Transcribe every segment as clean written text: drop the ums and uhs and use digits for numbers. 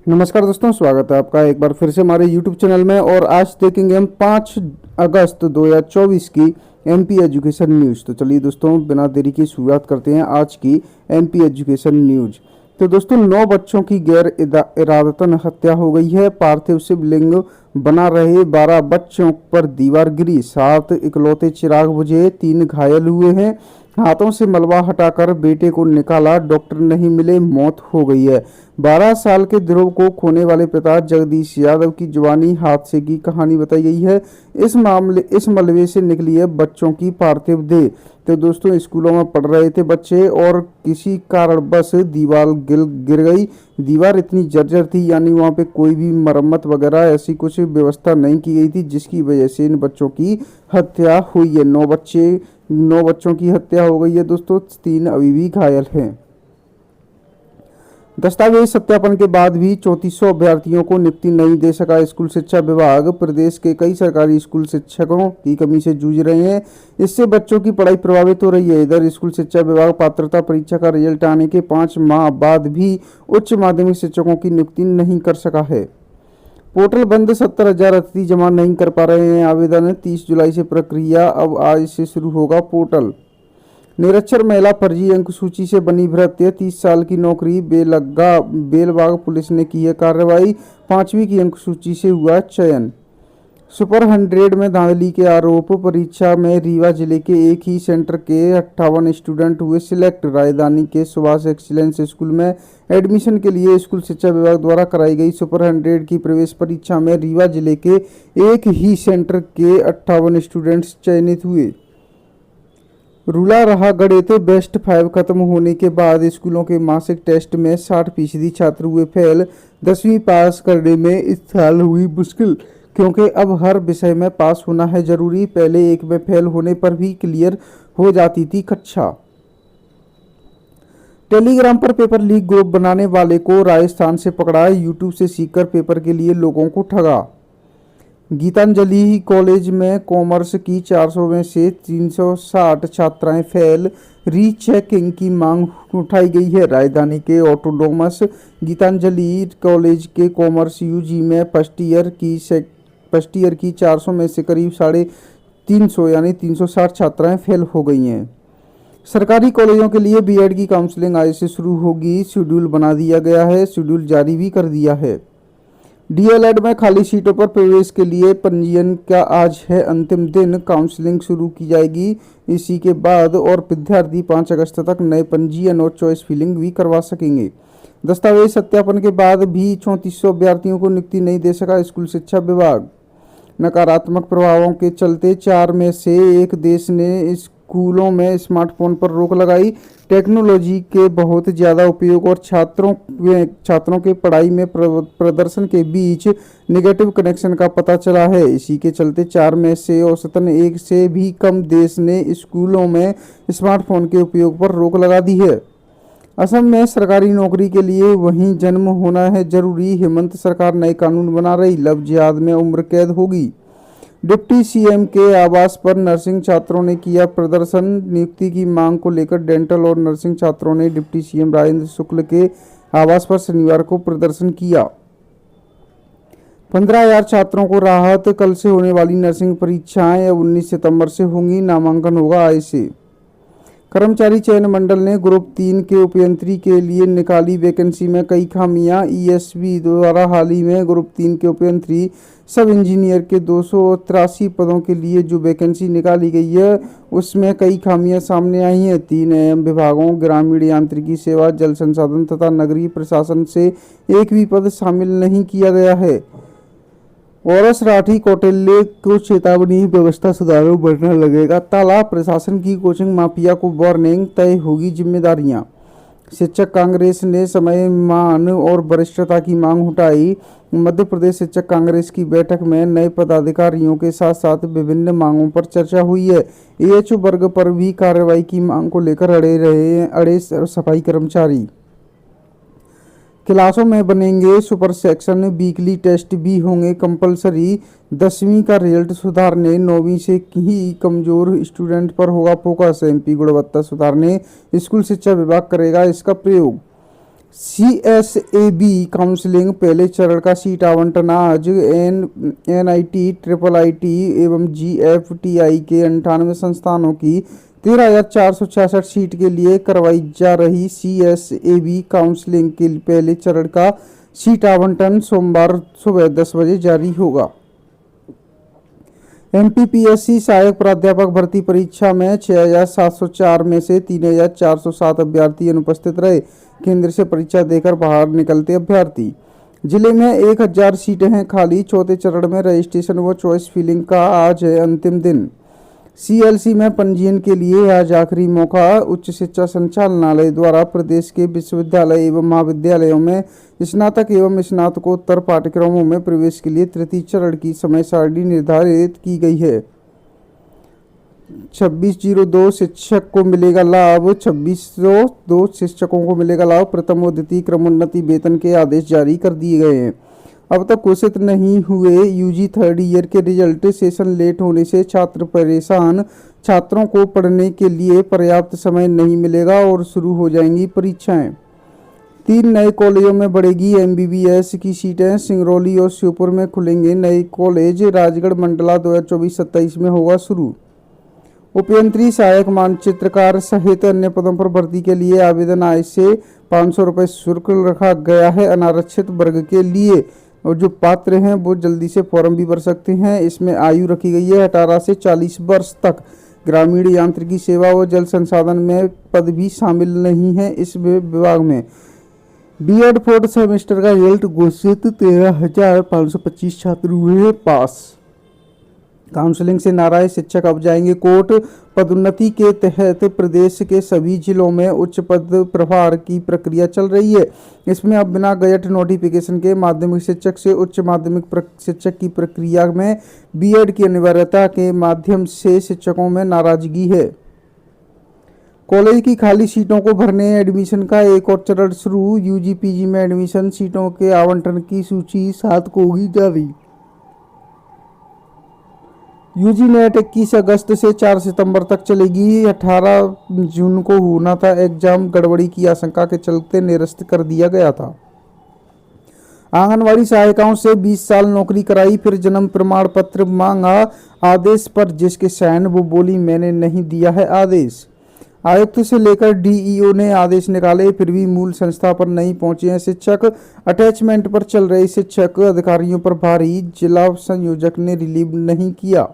नमस्कार दोस्तों, स्वागत है आपका एक बार फिर से हमारे YouTube चैनल में। और आज देखेंगे हम 5 अगस्त 2024 की एमपी एजुकेशन न्यूज़। तो चलिए दोस्तों, बिना देरी की शुरुआत करते हैं आज की एमपी एजुकेशन न्यूज़। तो दोस्तों, 9 बच्चों की गैर इरादतन हत्या हो गई है। पार्थिव शिवलिंग बना रहे 12 बच्चों पर दीवार गिरी, 7 इकलौते चिराग बुझे, 3 घायल हुए हैं। हाथों से मलबा हटाकर बेटे को निकाला, डॉक्टर नहीं मिले, मौत हो गई है। 12 साल के ध्रुव को खोने वाले पिता जगदीश यादव की जुबानी हादसे की कहानी बताई गई है। इस मलबे से निकली है बच्चों की पार्थिव देह। तो दोस्तों, स्कूलों में पढ़ रहे थे बच्चे और किसी कारणवश दीवार गिर गई। दीवार इतनी जर्जर थी, यानी वहाँ पे कोई भी मरम्मत वगैरह ऐसी कुछ व्यवस्था नहीं की गई थी, जिसकी वजह से इन बच्चों की हत्या हुई है। 9 बच्चों की हत्या हो गई है दोस्तों, 3 अभी भी घायल हैं। दस्तावेज सत्यापन के बाद भी 3400 अभ्यर्थियों को नियुक्ति नहीं दे सका स्कूल शिक्षा विभाग। प्रदेश के कई सरकारी स्कूल शिक्षकों की कमी से जूझ रहे हैं, इससे बच्चों की पढ़ाई प्रभावित हो रही है। इधर स्कूल शिक्षा विभाग पात्रता परीक्षा का रिजल्ट आने के 5 माह बाद भी उच्च माध्यमिक शिक्षकों की नियुक्ति नहीं कर सका है। पोर्टल बंद, 70,000 अतिथि जमा नहीं कर पा रहे हैं आवेदन। 30 जुलाई से प्रक्रिया, अब आज से शुरू होगा पोर्टल। निरक्षर महिला फर्जी अंक सूची से बनी भृत्य, 30 साल की नौकरी, बेलबाग पुलिस ने की है कार्रवाई। 5वीं की अंक सूची से हुआ चयन। सुपर 100 में धांधली के आरोप, परीक्षा में रीवा जिले के एक ही सेंटर के 58 स्टूडेंट हुए सिलेक्ट। राजधानी के सुभाष एक्सीलेंस स्कूल में एडमिशन के लिए स्कूल शिक्षा विभाग द्वारा कराई गई सुपर 100 की प्रवेश परीक्षा में रीवा जिले के एक ही सेंटर के 58 स्टूडेंट्स चयनित हुए। रूला रहा गणित, बेस्ट 5 खत्म होने के बाद स्कूलों के मासिक टेस्ट में 60% छात्र हुए फेल। 10वीं पास करने में इस साल हुई मुश्किल, क्योंकि अब हर विषय में पास होना है जरूरी। पहले एक में फेल होने पर भी क्लियर हो जाती थी कक्षा। टेलीग्राम पर पेपर लीक ग्रुप बनाने वाले को राजस्थान से पकड़ा, यूट्यूब से सीखकर पेपर के लिए लोगों को ठगा। गीतांजलि कॉलेज में कॉमर्स की 400 में से 360 छात्राएं फेल, रीचेकिंग की मांग उठाई गई है। राजधानी के ऑटोनोमस गीतांजलि कॉलेज के कॉमर्स यूजी में फर्स्ट ईयर की 400 में से करीब 350 यानी 360 छात्राएं फेल हो गई हैं। सरकारी कॉलेजों के लिए बीएड की काउंसलिंग आज से शुरू होगी, शेड्यूल बना दिया गया है, शेड्यूल जारी भी कर दिया है। डीएलएड में खाली सीटों पर प्रवेश के लिए पंजीयन का आज है अंतिम दिन, काउंसलिंग शुरू की जाएगी इसी के बाद और विद्यार्थी 5 अगस्त तक नए पंजीयन और चॉइस फिलिंग भी करवा सकेंगे। दस्तावेज सत्यापन के बाद भी 3400 अभ्यर्थियों को नियुक्ति नहीं दे सका स्कूल शिक्षा विभाग। नकारात्मक प्रभावों के चलते 4 में से 1 देश ने स्कूलों में स्मार्टफोन पर रोक लगाई। टेक्नोलॉजी के बहुत ज़्यादा उपयोग और छात्रों के पढ़ाई में प्रदर्शन के बीच नेगेटिव कनेक्शन का पता चला है। इसी के चलते 4 में से औसतन 1 से भी कम देश ने स्कूलों में स्मार्टफोन के उपयोग पर रोक लगा दी है। असम में सरकारी नौकरी के लिए वहीं जन्म होना है जरूरी, हेमंत सरकार नए कानून बना रही, लव जिहाद में उम्र कैद होगी। डिप्टी सीएम के आवास पर नर्सिंग छात्रों ने किया प्रदर्शन, नियुक्ति की मांग को लेकर डेंटल और नर्सिंग छात्रों ने डिप्टी सीएम राजेंद्र शुक्ल के आवास पर शनिवार को प्रदर्शन किया। 15,000 छात्रों को राहत, कल से होने वाली नर्सिंग परीक्षाएं अब 19 सितंबर से होंगी, नामांकन होगा आज से। कर्मचारी चयन मंडल ने ग्रुप 3 के उपयंत्री के लिए निकाली वैकेंसी में कई खामियां, ईएसबी द्वारा हाल ही में ग्रुप 3 के उपयंत्री सब इंजीनियर के 283 पदों के लिए जो वैकेंसी निकाली गई है उसमें कई खामियां सामने आई हैं। 3 अहम विभागों ग्रामीण यांत्रिकी सेवा, जल संसाधन तथा नगरीय प्रशासन से एक भी पद शामिल नहीं किया गया है। ओरस राठी कौटिल्य को चेतावनी, व्यवस्था सुधारों बढ़ने लगेगा ताला, प्रशासन की कोचिंग माफिया को वार्निंग, तय होगी जिम्मेदारियां। शिक्षक कांग्रेस ने समय मान और वरिष्ठता की मांग उठाई। मध्य प्रदेश शिक्षक कांग्रेस की बैठक में नए पदाधिकारियों के साथ साथ विभिन्न मांगों पर चर्चा हुई है। एएचओ वर्ग पर भी कार्रवाई की मांग को लेकर अड़े सफाई कर्मचारी। क्लासों में बनेंगे सुपर सेक्शन, वीकली टेस्ट भी होंगे कंपलसरी। 10वीं का रिजल्ट सुधारने, 9वीं से ही कमजोर स्टूडेंट पर होगा फोकस। एमपी गुणवत्ता सुधारने स्कूल शिक्षा विभाग करेगा इसका प्रयोग। CSAB काउंसलिंग पहले चरण का सीट आवंटन आज NIT, IIIT एवं GFTI के 98 संस्थानों की 13,466 सीट के लिए करवाई जा रही CSAB काउंसलिंग के पहले चरण का सीट आवंटन सोमवार सुबह 10 बजे जारी होगा। MPPSC सहायक प्राध्यापक भर्ती परीक्षा में 6,704 में से 3,407 अभ्यर्थी अनुपस्थित रहे। केंद्र से परीक्षा देकर बाहर निकलते अभ्यर्थी। जिले में 1,000 सीटें हैं खाली। चौथे चरण में रजिस्ट्रेशन व चॉइस फिलिंग का आज है अंतिम दिन। CLC में पंजीयन के लिए आज आखिरी मौका। उच्च शिक्षा संचालनालय द्वारा प्रदेश के विश्वविद्यालय एवं महाविद्यालयों में स्नातक एवं स्नातकोत्तर पाठ्यक्रमों में प्रवेश के लिए तृतीय चरण की समय सारणी निर्धारित की गई है। 2602 शिक्षक को मिलेगा लाभ। 2602 शिक्षकों को मिलेगा लाभ। प्रथम व द्वितीय क्रमोन्नति वेतन के आदेश जारी कर दिए गए हैं। अब तक घोषित नहीं हुए UG थर्ड ईयर के रिजल्ट। सेशन लेट होने से छात्र परेशान। छात्रों को पढ़ने के लिए पर्याप्त समय नहीं मिलेगा और शुरू हो जाएंगी परीक्षाएं। 3 नए कॉलेजों में बढ़ेगी MBBS की सीटें। सिंगरौली और श्योपुर में खुलेंगे नए कॉलेज। राजगढ़ मंडला 2024-27 में होगा शुरू। उपयंत्री, सहायक मानचित्रकार सहित अन्य पदों पर भर्ती के लिए आवेदन आय से 500 रुपये शुल्क रखा गया है। अनारक्षित वर्ग के लिए और जो पात्र हैं वो जल्दी से फॉर्म भी भर सकते हैं। इसमें आयु रखी गई है 18 से 40 वर्ष तक। ग्रामीण यांत्रिकी सेवा व जल संसाधन में पद भी शामिल नहीं है। इस विभाग में B.Ed 4th सेमेस्टर का रिजल्ट घोषित। 13,525 छात्र हुए हैं पास। काउंसलिंग से नाराज शिक्षक अब जाएंगे कोर्ट। पदोन्नति के तहत प्रदेश के सभी जिलों में उच्च पद प्रभार की प्रक्रिया चल रही है। इसमें अब बिना गजट नोटिफिकेशन के माध्यमिक शिक्षक से उच्च माध्यमिक शिक्षक की प्रक्रिया में B.Ed की अनिवार्यता के माध्यम से शिक्षकों में नाराजगी है। कॉलेज की खाली सीटों को भरने एडमिशन का एक और चरण शुरू। UG PG में एडमिशन सीटों के आवंटन की सूची 7 को होगी जारी। UG नेट 21 अगस्त से 4 सितंबर तक चलेगी। 18 जून को होना था एग्जाम। गड़बड़ी की आशंका के चलते निरस्त कर दिया गया था। आंगनवाड़ी सहायिकाओं से 20 साल नौकरी कराई, फिर जन्म प्रमाण पत्र मांगा। आदेश पर जिसके साइन वो बोली मैंने नहीं दिया है आदेश। आयुक्त से लेकर DEO ने आदेश निकाले, फिर भी मूल संस्था पर नहीं पहुंचे हैं शिक्षक। अटैचमेंट पर चल रहे शिक्षक अधिकारियों पर भारी। जिला संयोजक ने रिलीव नहीं किया।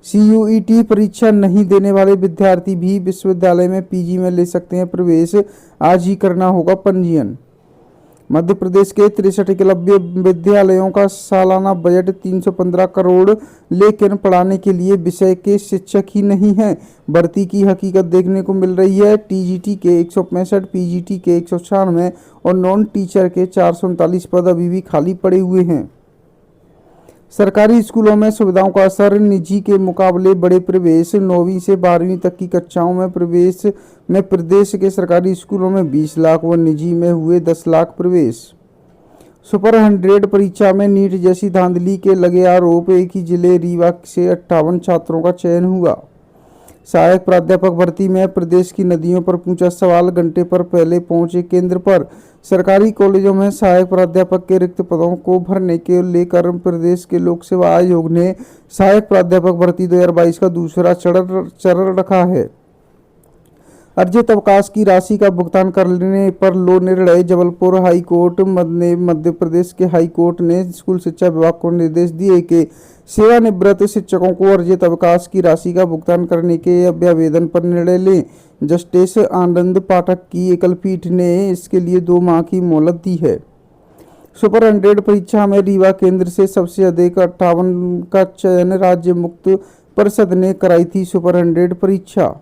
CUET परीक्षा नहीं देने वाले विद्यार्थी भी विश्वविद्यालय में PG में ले सकते हैं प्रवेश। आज ही करना होगा पंजीयन। मध्य प्रदेश के 63 एकलव्य विद्यालयों का सालाना बजट 315 करोड़, लेकिन पढ़ाने के लिए विषय के शिक्षक ही नहीं हैं। भर्ती की हकीकत देखने को मिल रही है। TGT के 165, PGT के 196 और नॉन टीचर के 439 पद अभी भी खाली पड़े हुए हैं। सरकारी स्कूलों में सुविधाओं का असर। निजी के मुकाबले बड़े प्रवेश। 9वीं से 12वीं तक की कक्षाओं में प्रवेश में प्रदेश के सरकारी स्कूलों में 20 लाख व निजी में हुए 10 लाख प्रवेश। सुपर 100 परीक्षा में नीट जैसी धांधली के लगे आरोप। एक ही जिले रीवा से 58 छात्रों का चयन हुआ। सहायक प्राध्यापक भर्ती में प्रदेश की नदियों पर पूछा सवाल। घंटे पर पहले पहुंचे केंद्र पर। सरकारी कॉलेजों में सहायक प्राध्यापक के रिक्त पदों को भरने के लेकर प्रदेश के लोक सेवा आयोग ने सहायक प्राध्यापक भर्ती 2022 का दूसरा चरण रखा है। अर्जित अवकाश की राशि का भुगतान करने पर लो निर्णय। जबलपुर हाई कोर्ट मध्य प्रदेश के हाई कोर्ट ने स्कूल शिक्षा विभाग को निर्देश दिए कि सेवानिवृत्त शिक्षकों को अर्जित अवकाश की राशि का भुगतान करने के आवेदन पर निर्णय लें। जस्टिस आनंद पाठक की एकल पीठ ने इसके लिए 2 माह की मोहलत दी है। सुपर 100 परीक्षा में रीवा केंद्र से सबसे अधिक 58 का चयन राज्य मुक्त परिषद ने कराई थी। सुपर 100 परीक्षा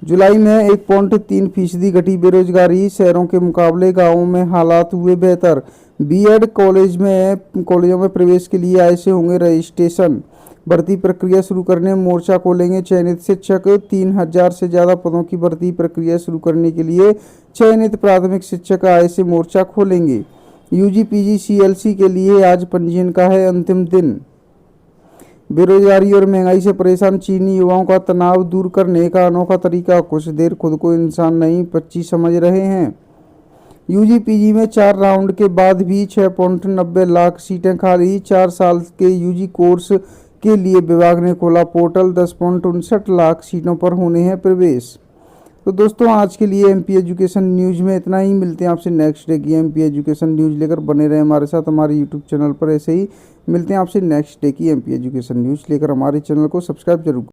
जुलाई में 1.3% घटी बेरोजगारी। शहरों के मुकाबले गांवों में हालात हुए बेहतर। B.Ed कॉलेजों में प्रवेश के लिए आय से होंगे रजिस्ट्रेशन। भर्ती प्रक्रिया शुरू करने मोर्चा खोलेंगे चयनित शिक्षक। 3000 से ज्यादा पदों की भर्ती प्रक्रिया शुरू करने के लिए चयनित प्राथमिक शिक्षक आय से मोर्चा खोलेंगे। UG PG CLC के लिए आज पंजीयन का है अंतिम दिन। बेरोजगारी और महंगाई से परेशान चीनी युवाओं का तनाव दूर करने का अनोखा तरीका। कुछ देर खुद को इंसान नहीं पक्षी समझ रहे हैं। यूजी पीजी में 4 राउंड के बाद भी 6.90 लाख सीटें खाली। 4 साल के यूजी कोर्स के लिए विभाग ने खोला पोर्टल। 10.59 लाख सीटों पर होने हैं प्रवेश। तो दोस्तों आज के लिए एमपी एजुकेशन न्यूज़ में इतना ही। मिलते हैं आपसे नेक्स्ट डे की एमपी एजुकेशन न्यूज़ लेकर। बने रहे हमारे साथ हमारे यूट्यूब चैनल पर। ऐसे ही मिलते हैं आपसे नेक्स्ट डे की एमपी एजुकेशन न्यूज़ लेकर। हमारे चैनल को सब्सक्राइब जरूर